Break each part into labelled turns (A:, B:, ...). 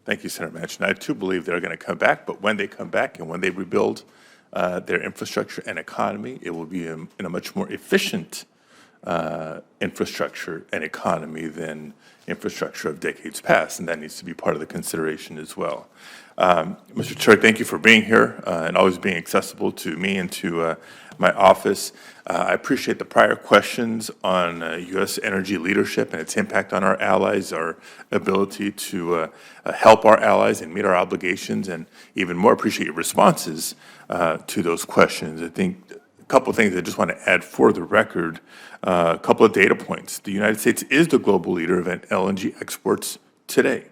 A: Thank you, Senator Manchin. I too believe they're going to come back, but when they come back and when they rebuild their infrastructure and economy, it will be in a much more efficient infrastructure and economy than infrastructure of decades past, and that needs to be part of the consideration as well. Mr. Chair, thank you for being here and always being accessible to me and to my office. I appreciate the prior questions on U.S. energy leadership and its impact on our allies, our ability to help our allies and meet our obligations, and even more appreciate your responses to those questions. I think a couple of things I just want to add for the record, a couple of data points. The United States is the global leader of LNG exports today,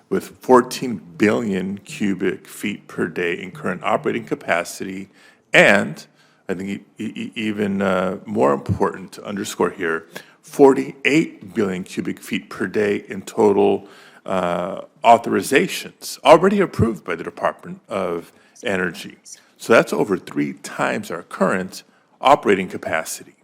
A: with 14 billion cubic feet per day in current operating capacity, and I think even more important to underscore here, 48 billion cubic feet per day in total authorizations already approved by the Department of Energy. So that's over 3 times our current operating capacity.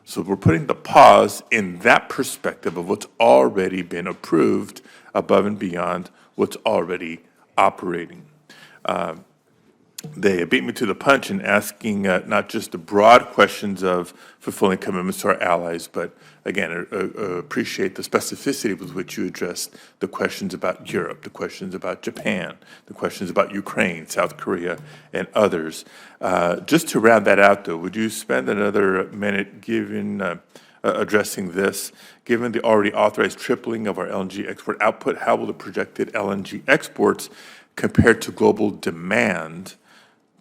A: So we're putting the pause in that perspective of what's already been approved above and beyond what's already operating. They beat me to the punch in asking not just the broad questions of fulfilling commitments to our allies, but again, appreciate the specificity with which you addressed the questions about Europe, the questions about Japan, the questions about Ukraine, South Korea, and others. Just to round that out, though, would you spend another minute addressing this? Given the already authorized tripling of our LNG export output, how will the projected LNG exports compare to global demand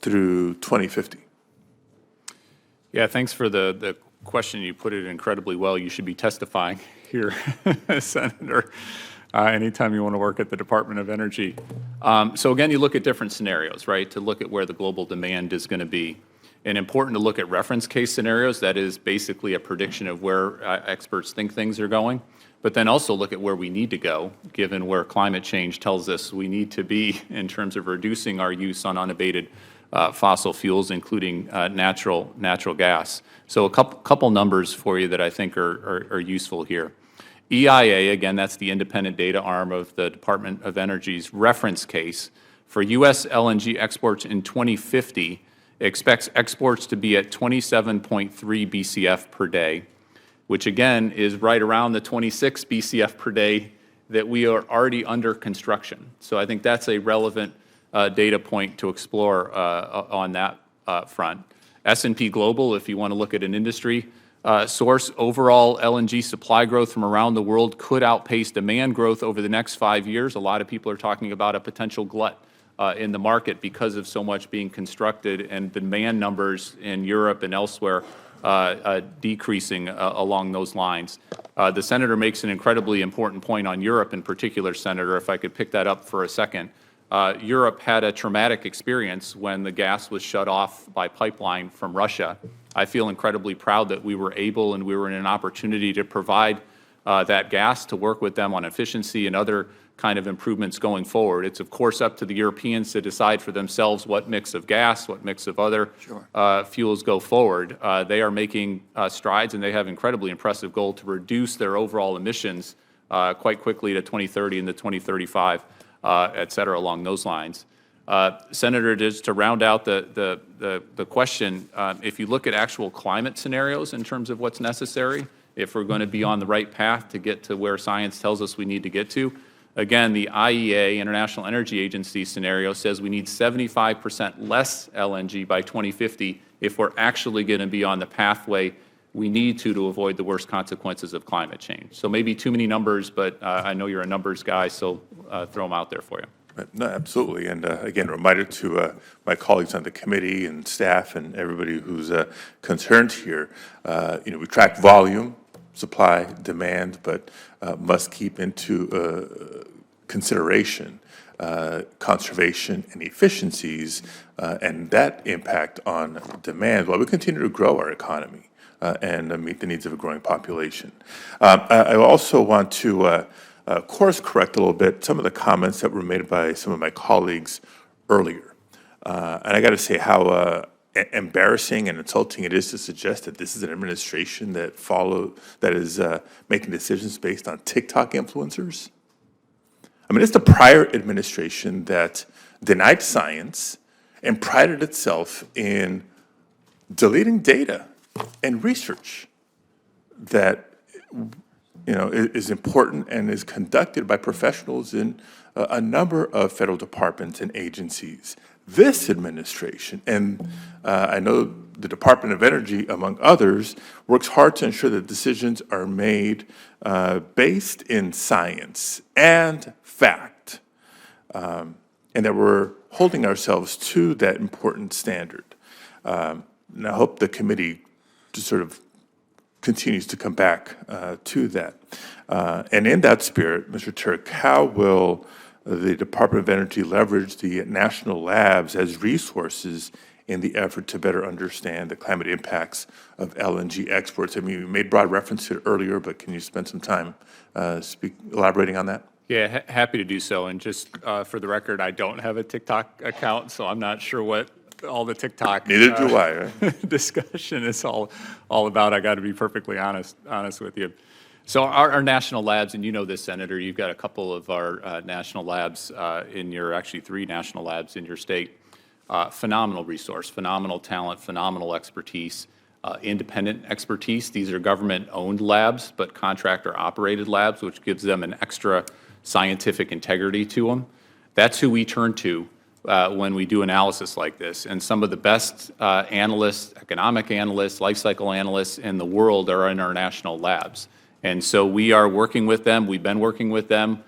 A: through 2050?
B: Yeah, thanks for the question. You put it incredibly well. You should be testifying here, Senator, anytime you want to work at the Department of Energy. So again, you look at different scenarios, right, to look at where the global demand is going to be. And important to look at reference case scenarios. That is basically a prediction of where experts think things are going. But then also look at where we need to go, given where climate change tells us we need to be in terms of reducing our use on unabated fossil fuels, including natural gas. So a couple numbers for you that I think are useful here. EIA, again, that's the independent data arm of the Department of Energy's reference case for U.S. LNG exports in 2050, expects exports to be at 27.3 BCF per day, which again is right around the 26 BCF per day that we are already under construction. So I think that's a relevant data point to explore on that front. S&P Global, if you want to look at an industry source, overall LNG supply growth from around the world could outpace demand growth over the next 5 years. A lot of people are talking about a potential glut in the market because of so much being constructed and demand numbers in Europe and elsewhere decreasing along those lines. The Senator makes an incredibly important point on Europe in particular, Senator, if I could pick that up for a second. Europe had a traumatic experience when the gas was shut off by pipeline from Russia. I feel incredibly proud that we were able and we were in an opportunity to provide that gas to work with them on efficiency and other kind of improvements going forward. It's of course up to the Europeans to decide for themselves what mix of gas, what mix of other fuels go forward. They are making strides, and they have incredibly impressive goal to reduce their overall emissions quite quickly to 2030 and to 2035, et cetera, along those lines. Senator, just to round out the question, if you look at actual climate scenarios in terms of what's necessary, if we're going to be on the right path to get to where science tells us we need to get to, again, the IEA, International Energy Agency scenario says we need 75% less LNG by 2050 if we're actually going to be on the pathway we need to avoid the worst consequences of climate change. So maybe too many numbers, but I know you're a numbers guy, so throw them out there for you.
A: No, absolutely. And again, a reminder to my colleagues on the committee and staff and everybody who's concerned here, we track volume, supply, demand, but must keep into consideration conservation and efficiencies and that impact on demand while we continue to grow our economy and meet the needs of a growing population. I also want to course correct a little bit some of the comments that were made by some of my colleagues earlier. And I got to say how embarrassing and insulting it is to suggest that this is an administration that is making decisions based on TikTok influencers. I mean, it's the prior administration that denied science and prided itself in deleting data and research that, is important and is conducted by professionals in a number of federal departments and agencies. This administration, and I know the Department of Energy, among others, works hard to ensure that decisions are made based in science and fact, and that we're holding ourselves to that important standard. And I hope the committee just sort of continues to come back to that. And in that spirit, Mr. Turk, how will the Department of Energy leverage the national labs as resources in the effort to better understand the climate impacts of LNG exports? I mean, you made broad reference to it earlier, but can you spend some time elaborating on that?
B: Yeah, happy to do so. And just for the record, I don't have a TikTok account, so I'm not sure what all the TikTok
A: Neither do I, right?
B: discussion is all about. I got to be perfectly honest with you. So our national labs, and you know this, Senator, you've got a couple of our national labs actually 3 national labs in your state. Phenomenal resource, phenomenal talent, phenomenal expertise, independent expertise. These are government-owned labs, but contractor-operated labs, which gives them an extra scientific integrity to them. That's who we turn to when we do analysis like this. And some of the best analysts, economic analysts, life cycle analysts in the world are in our national labs. And so we are working with them. We've been working with them.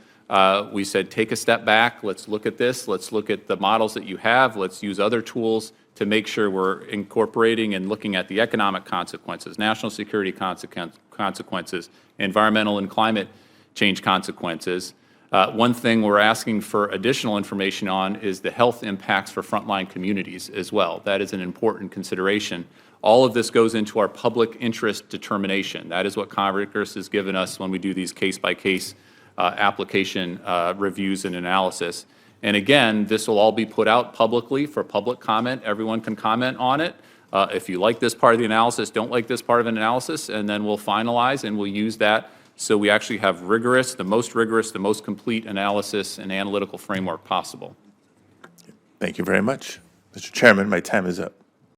B: We said, take a step back. Let's look at this. Let's look at the models that you have. Let's use other tools to make sure we're incorporating and looking at the economic consequences, national security consequences, environmental and climate change consequences. One thing we're asking for additional information on is the health impacts for frontline communities as well. That is an important consideration. All of this goes into our public interest determination. That is what Congress has given us when we do these case-by-case application reviews and analysis. And again, this will all be put out publicly for public comment. Everyone can comment on it. If you like this part of the analysis, don't like this part of an analysis, and then we'll finalize and we'll use that so we actually have the most complete analysis and analytical framework possible.
A: Thank you very much. Mr. Chairman, my time is up.